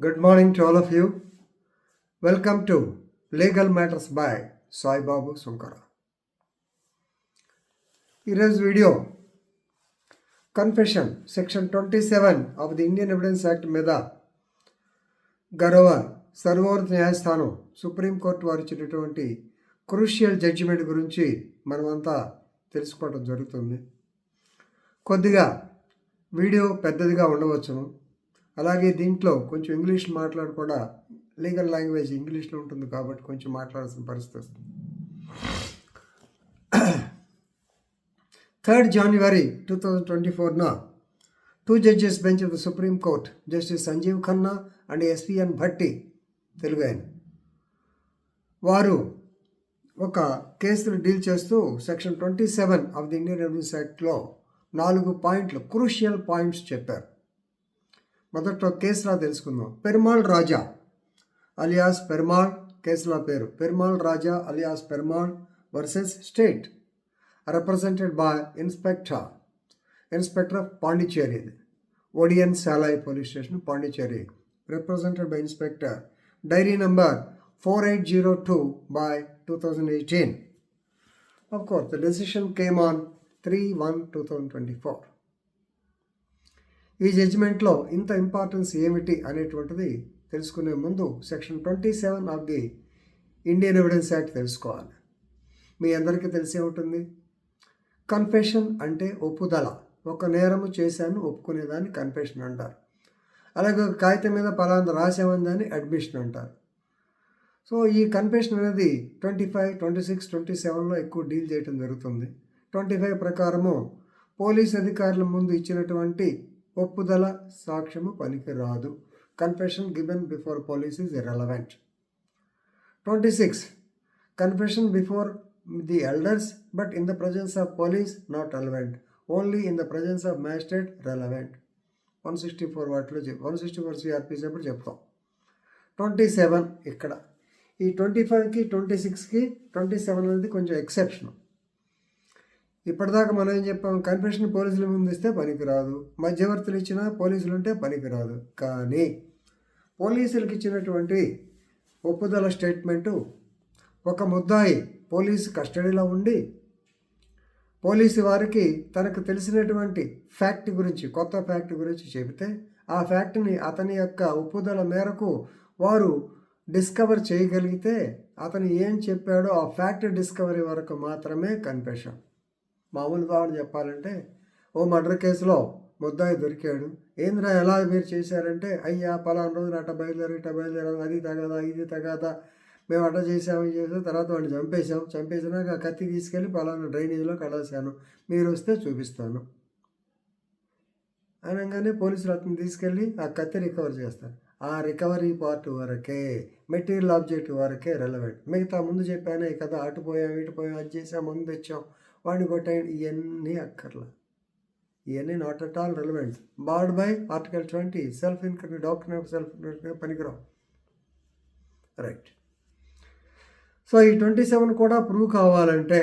Good morning to all of you. Welcome to Legal Matters by Sai Babu Sunkara. Here's video. Confession, Section 27 of the Indian Evidence Act మీద గౌరవ సర్వోన్నత న్యాయస్థానం supreme court వారు ఇచ్చినటువంటి crucial judgement గురించి మనమంతా తెలుసుకోవడం జరుగుతుంది. కొద్దిగా వీడియో పెద్దదిగా ఉండవచ్చును. అలాగే దీంట్లో కొంచెం ఇంగ్లీష్ మాట్లాడు కూడా లీగల్ లాంగ్వేజ్ ఇంగ్లీష్లో ఉంటుంది కాబట్టి కొంచెం మాట్లాడాల్సిన పరిస్థితి వస్తుంది. 3rd January 2024న 2 judges bench of the Supreme Court, Justice Sanjeev Khanna and SPN Bhatti, Telugu ఆయన, వారు ఒక కేసును డీల్ చేస్తూ section 27 of the Indian evidence యాక్ట్లో 4 పాయింట్లు క్రూషియల్ పాయింట్స్ చెప్పారు. మొదట్లో కేసులా తెలుసుకుందాం. పెరుమాళ్ రాజా అలియాస్ పెరుమాళ్, కేసులా పేరు Perumal Raja alias Perumal versus state, represented by Inspector of Pondicherry, ODN Salai Police Station, Pondicherry, represented by Inspector, diary number 4802 by 2018. Of course, the decision came on 3/1/2024. ఈ జడ్జిమెంట్లో ఇంత ఇంపార్టెన్స్ ఏమిటి అనేటువంటిది తెలుసుకునే ముందు section 27 of the Indian evidence act తెలుసుకోవాలి. మీ అందరికీ తెలిసే ఉంటుంది. కన్ఫెషన్ అంటే ఒప్పుదల. ఒక నేరము చేశాను ఒప్పుకునేదాన్ని కన్ఫెషన్ అంటారు. అలాగే ఒక కాగితం మీద పలానా రాసామని దాన్ని అడ్మిషన్ అంటారు. సో ఈ కన్ఫెషన్ అనేది 25, 26, 27లో ఎక్కువ డీల్ చేయడం జరుగుతుంది. 25 ప్రకారము పోలీస్ అధికారుల ముందు ఇచ్చినటువంటి ఒప్పుదల సాక్ష్యము పనికిరాదు. Confession given before police is irrelevant. 26 confession before the elders but in the presence of police not relevant, only in the presence of magistrate relevant. 164 వాటిలో 164 CRPC అప్పుడు చెప్తాం. 27 ఇక్కడ ఈ 25కి 26కి 27 అనేది కొంచెం ఎక్సెప్షన్. ఇప్పటిదాకా మనం ఏం చెప్పాం, కన్ఫెషన్ పోలీసుల ముందు ఇస్తే పనికిరాదు, మధ్యవర్తులు ఇచ్చినా పోలీసులు ఉంటే పనికిరాదు. కానీ పోలీసులకు ఇచ్చినటువంటి ఒప్పుదల స్టేట్మెంటు ఒక ముద్దాయి పోలీసు కస్టడీలో ఉండి పోలీసు వారికి తనకు తెలిసినటువంటి ఫ్యాక్ట్ గురించి, కొత్త ఫ్యాక్ట్ గురించి చెబితే ఆ ఫ్యాక్ట్ని అతని యొక్క ఒప్పుదల మేరకు వారు డిస్కవర్ చేయగలిగితే అతను ఏం చెప్పాడో ఆ ఫ్యాక్ట్ డిస్కవరీ వరకు మాత్రమే కన్ఫెషన్. మామూలు ఉదాహరణ చెప్పాలంటే, ఓ మర్డర్ కేసులో ముద్దాయి దొరికాడు. ఏంద్రా ఎలా మీరు చేశారంటే, అయ్యా పలానా రోజున అట్ట బయలుదేరాం, అది తగదా ఇది తగదా, మేము అట్ట చేసామని చేసాం, తర్వాత వాడిని చంపేసినాక ఆ కత్తి తీసుకెళ్ళి పలానా డ్రైనేజ్లో కడేశాను, మీరు వస్తే చూపిస్తాను అనగానే పోలీసులు అతను తీసుకెళ్ళి ఆ కత్తి రికవర్ చేస్తారు. ఆ రికవరీ పార్ట్ వరకే, మెటీరియల్ ఆబ్జెక్ట్ వరకే రెలవెంట్. మిగతా ముందు చెప్పానే కదా, అటుపోయాం ఇటుపోయాం, అది చేసాం, ముందు తెచ్చాం, వాడిని కొట్టాం, ఇవన్నీ అక్కర్లా, ఇవన్నీ not at all relevant. Barred by article 20 self incrimination, doctrine of self incrimination పనికిరావు. రైట్. సో ఈ 27 కూడా ప్రూవ్ కావాలంటే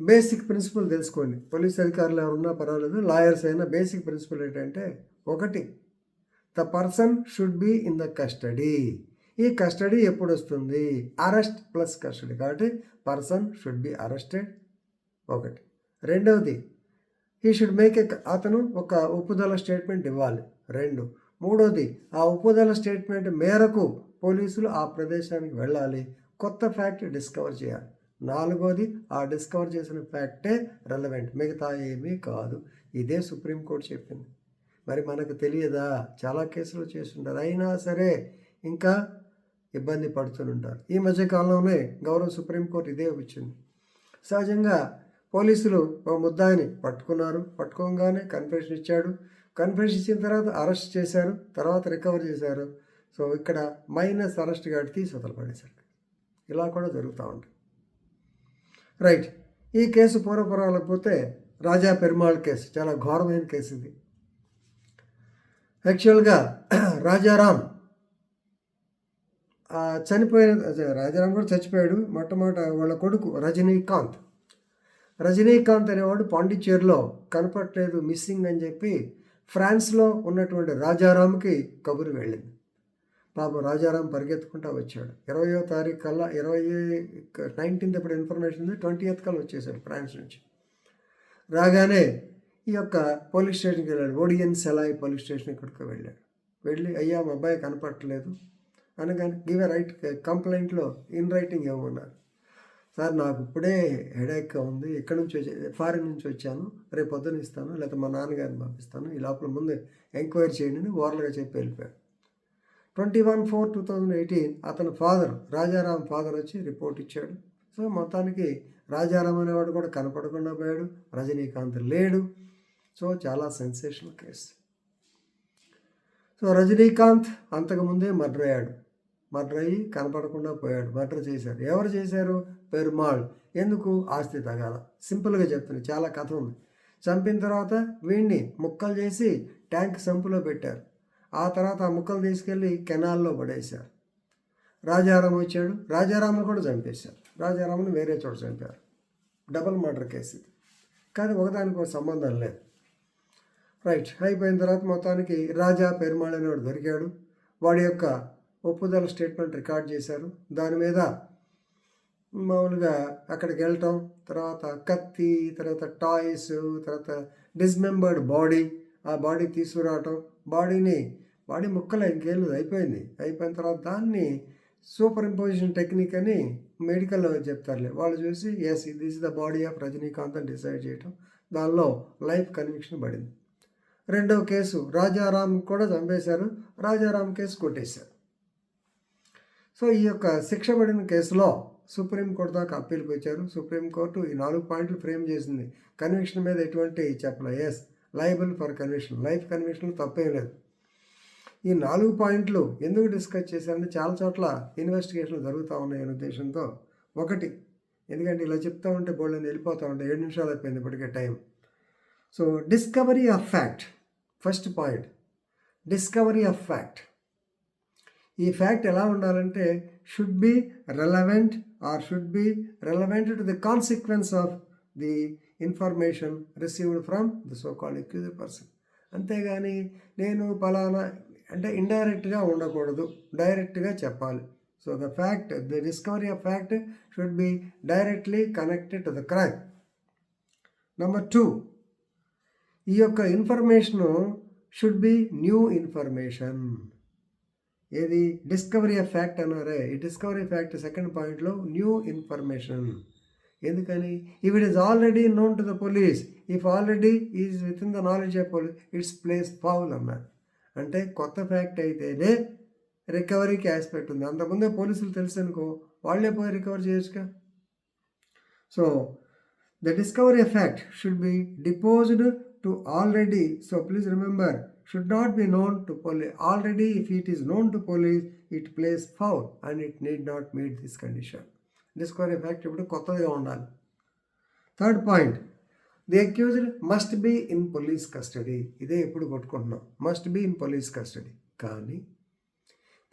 బేసిక్ ప్రిన్సిపల్ తెలుసుకోండి. పోలీస్ అధికారులు ఎవరున్నా పర్వాలేదు, లాయర్స్ అయినా బేసిక్ ప్రిన్సిపల్ ఏంటంటే, 1, the person should be in the custody. ఈ కస్టడీ ఎప్పుడు వస్తుంది? అరెస్ట్ ప్లస్ కస్టడీ, కాబట్టి పర్సన్ షుడ్ బి అరెస్టెడ్ 1. రెండవది, హీ షుడ్ మేక్ అతను ఒక ఒప్పుదల స్టేట్మెంట్ ఇవ్వాలి 2. మూడవది, ఆ ఒప్పుదల స్టేట్మెంట్ మేరకు పోలీసులు ఆ ప్రదేశానికి వెళ్ళాలి, కొత్త ఫ్యాక్ట్ డిస్కవర్ చేయాలి. 4వది, ఆ డిస్కవర్ చేసిన ఫ్యాక్టే రెలవెంట్, మిగతా ఏమీ కాదు. ఇదే సుప్రీంకోర్టు చెప్పింది. మరి మనకు తెలియదా? చాలా కేసులు చేస్తుంటారు, అయినా సరే ఇంకా ఇబ్బంది పడుతుంటారు. ఈ మధ్యకాలంలోనే గౌరవ సుప్రీంకోర్టు ఇదే వచ్చింది. సహజంగా పోలీసులు ఓ ముద్దాయిని పట్టుకున్నారు, పట్టుకోగానే కన్ఫెషన్ ఇచ్చాడు, కన్ఫెషన్ ఇచ్చిన తర్వాత అరెస్ట్ చేశారు, తర్వాత రికవర్ చేశారు. సో ఇక్కడ మైనస్ అరెస్ట్ గార్డ్ తీసి వదలపడేశారు. ఇలా కూడా జరుగుతూ ఉంటుంది. రైట్. ఈ కేసు పూర్వపురాలకు పోతే రాజా పెరుమాళ్ కేసు చాలా ఘోరమైన కేసు ఇది. యాక్చువల్గా రాజారాం రాజారాం కూడా చచ్చిపోయాడు. మొట్టమొదట వాళ్ళ కొడుకు రజనీకాంత్ అనేవాడు పాండిచ్చేరిలో కనపట్లేదు, మిస్సింగ్ అని చెప్పి ఫ్రాన్స్లో ఉన్నటువంటి రాజారాంకి కబురు వెళ్ళింది. పాపం రాజారాం పరిగెత్తుకుంటూ వచ్చాడు. 20వ తారీఖు కల్లా 19th ఇప్పుడు ఇన్ఫర్మేషన్ ఉంది, 20th కల్లా వచ్చేసాడు ఫ్రాన్స్ నుంచి. రాగానే ఈ యొక్క పోలీస్ స్టేషన్కి వెళ్ళాడు. ఓడియన్ సెలాయ్ పోలీస్ స్టేషన్ ఇక్కడికి వెళ్ళాడు. వెళ్ళి అయ్యా మా అబ్బాయి కనపడట్లేదు అనగానే గివ్ ఎ రైట్ కంప్లైంట్లో ఇన్ రైటింగ్ ఇవ్వమన్నారు. సార్ నాకు ఇప్పుడే హెడేక్గా ఉంది, ఎక్కడి నుంచి ఫారిన్ నుంచి వచ్చాను, రేపు పొద్దున ఇస్తాను, లేకపోతే మా నాన్నగారిని పంపిస్తాను, ఈ లోపల ముందు ఎంక్వైరీ చేయండి అని ఓవర్లుగా చెప్పి వెళ్ళిపోయాడు. 21/4/2018 అతని ఫాదర్ రాజారాం ఫాదర్ వచ్చి రిపోర్ట్ ఇచ్చాడు. సో మొత్తానికి రాజారాం అనేవాడు కూడా కనపడకుండా పోయాడు, రజనీకాంత్ లేడు. సో చాలా సెన్సేషనల్ కేసు. సో రజనీకాంత్ అంతకుముందే మర్డర్ అయ్యాడు. మర్డర్ అయ్యి కనపడకుండా పోయాడు. మర్డర్ చేశారు. ఎవరు చేశారు? పెరుమాళ్. ఎందుకు? ఆస్తి తగాద. సింపుల్గా చెప్తుంది, చాలా కథ ఉంది. చంపిన తర్వాత వీడిని ముక్కలు చేసి ట్యాంక్ సంపులో పెట్టారు. ఆ తర్వాత ఆ ముక్కలు తీసుకెళ్ళి కెనాల్లో పడేశారు. రాజారాం వచ్చాడు, రాజారాంను కూడా చంపేశారు. రాజారాంను వేరే చోట చంపారు. డబుల్ మర్డర్ కేసు ఇది. కానీ ఒకదానికి ఒక సంబంధం లేదు. రైట్ అయిపోయిన తర్వాత మొత్తానికి రాజా పెరుమాళ్ అనేవాడు దొరికాడు. వాడి యొక్క ఒప్పుదల స్టేట్మెంట్ రికార్డ్ చేశారు. దాని మీద మామూలుగా అక్కడికి వెళ్ళటం, తర్వాత కత్తి, తర్వాత టాయ్స్, తర్వాత డిస్మెంబర్డ్ బాడీ, ఆ బాడీ తీసుకురావటం, బాడీ ముక్కలు ఇంకేళ్ళు అయిపోయిన తర్వాత దాన్ని సూపర్ ఇంపోజిషన్ టెక్నిక్ అని మెడికల్లో చెప్తారులే, వాళ్ళు చూసి yes this is the body of Rajinikanth అని డిసైడ్ చేయటం. దానిలో లైఫ్ కన్విక్షన్ పడింది. రెండవ కేసు రాజారాం కూడా చంపేశారు. రాజారాం కేసు కొట్టేశారు. సో ఈ యొక్క శిక్ష పడిన కేసులో సుప్రీంకోర్టు దాకా అప్పీల్కి వచ్చారు. సుప్రీంకోర్టు ఈ 4 పాయింట్లు ఫ్రేమ్ చేసింది. కన్విక్షన్ మీద ఎటువంటి చెప్పలే. Is liable for conviction, life conviction తప్పేం లేదు. ఈ 4 పాయింట్లు ఎందుకు డిస్కస్ చేశారంటే చాలా చోట్ల ఇన్వెస్టిగేషన్లు జరుగుతూ ఉన్నాయనే ఉద్దేశంతో. ఒకటి, ఎందుకంటే ఇలా చెప్తా ఉంటే బోల్డ్ వెళ్ళిపోతూ ఉంటాయి, 7 నిమిషాలు అయిపోయింది ఇప్పటికే time. So discovery of fact, first point discovery of fact. ఈ ఫ్యాక్ట్ ఎలా ఉండాలంటే should be relevant to the consequence of the information received from the so called accused person. అంతేగాని నేను పలానా అంటే ఇండైరెక్ట్గా ఉండకూడదు, డైరెక్ట్గా చెప్పాలి. So the discovery of fact should be directly connected to the crime. Number 2, ఈ యొక్క information should be new information. ఏది? డిస్కవరీ ఆఫ్ ఫ్యాక్ట్ అన్నారే, ఈ డిస్కవరీ ఫ్యాక్ట్ సెకండ్ పాయింట్లో న్యూ ఇన్ఫర్మేషన్. ఎందుకని? If it is already known to the police, if already is with in the knowledge of police, its place foul అన్నారు. అంటే కొత్త fact అయితేనే రికవరీకి aspect ఉంది. అంతకుముందే పోలీసులు తెలుసు అనుకో, వాళ్ళే పోయి రికవర్ చేయొచ్చుగా. So the discovery of fact should be deposed to already. So please remember, should not be known to police. Already if it is known to police, it plays foul and it need not meet this condition. Discovery fact ఇప్పుడు కొత్తగా ఉండాలి. Third point, the accused must be in police custody. ఇదే ఎప్పుడు కొట్టుకుంటున్నాం, must be in police custody. కానీ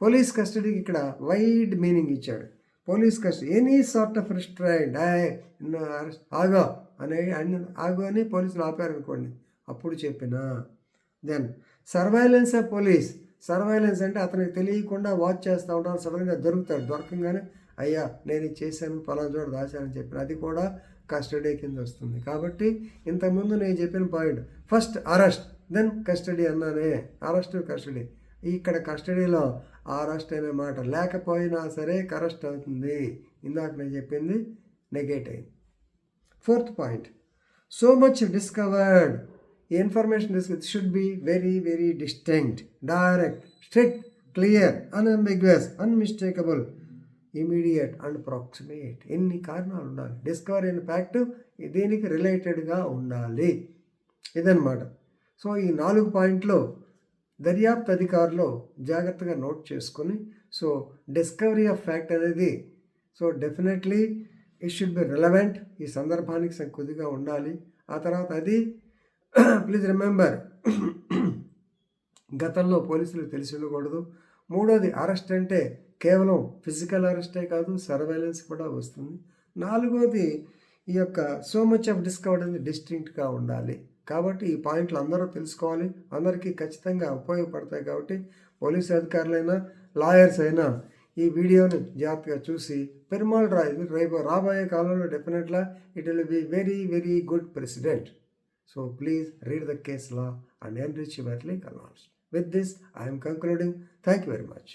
police కస్టడీకి ఇక్కడ wide meaning ఇచ్చాడు. Police custody any sort of restraint, ఆగు అని పోలీసులు ఆపారనుకోండి, అప్పుడు చెప్పిన. Then surveillance of police. Surveillance అంటే అతనికి తెలియకుండా వాచ్ చేస్తూ ఉంటాను, సడన్గా దొరుకుతాడు, దొరకంగానే అయ్యా నేను ఇది చేశాను, పలానా చోట దాచానని చెప్పిన, అది కూడా కస్టడీ కింద వస్తుంది. కాబట్టి ఇంతకుముందు నేను చెప్పిన point, first arrest then custody అన్నానే, అరెస్ట్ కస్టడీ. ఇక్కడ కస్టడీలో అరెస్ట్ అనే మాట లేకపోయినా సరే అరెస్ట్ అవుతుంది. ఇందాక నేను చెప్పింది నెగేట్ అయింది. Fourth point, so much discovered. ఈ information should be very very distinct, direct, strict, clear, unambiguous, unmistakable, immediate and proximate. ఎన్ని కారణాలు ఉండాలి. డిస్కవరీ అయిన ఫ్యాక్ట్ దీనికి రిలేటెడ్గా ఉండాలి. ఇదన్నమాట. సో ఈ 4 పాయింట్లు దర్యాప్తు అధికారులు జాగ్రత్తగా నోట్ చేసుకొని, సో డిస్కవరీ ఆఫ్ ఫ్యాక్ట్ అనేది so definitely it should be relevant, ఈ సందర్భానికి కొద్దిగా ఉండాలి. ఆ తర్వాత అది ప్లీజ్ రిమెంబర్, గతంలో పోలీసులకు తెలిసి ఉండకూడదు. మూడోది, అరెస్ట్ అంటే కేవలం ఫిజికల్ అరెస్టే కాదు, సర్వైలెన్స్ కూడా వస్తుంది. 4వది, ఈ యొక్క సో మచ్ ఆఫ్ డిస్కవర్డ్ అనేది డిస్టింక్ట్గా ఉండాలి. కాబట్టి ఈ పాయింట్లు అందరూ తెలుసుకోవాలి, అందరికీ ఖచ్చితంగా ఉపయోగపడతాయి. కాబట్టి పోలీసు అధికారులైనా లాయర్స్ అయినా ఈ వీడియోని జాగ్రత్తగా చూసి పెరుమాళ్ రేపు రాబోయే కాలంలో డెఫినెట్గా it will be very very good president. So please read the case law and enrich your legal knowledge. With this, I am concluding. Thank you very much.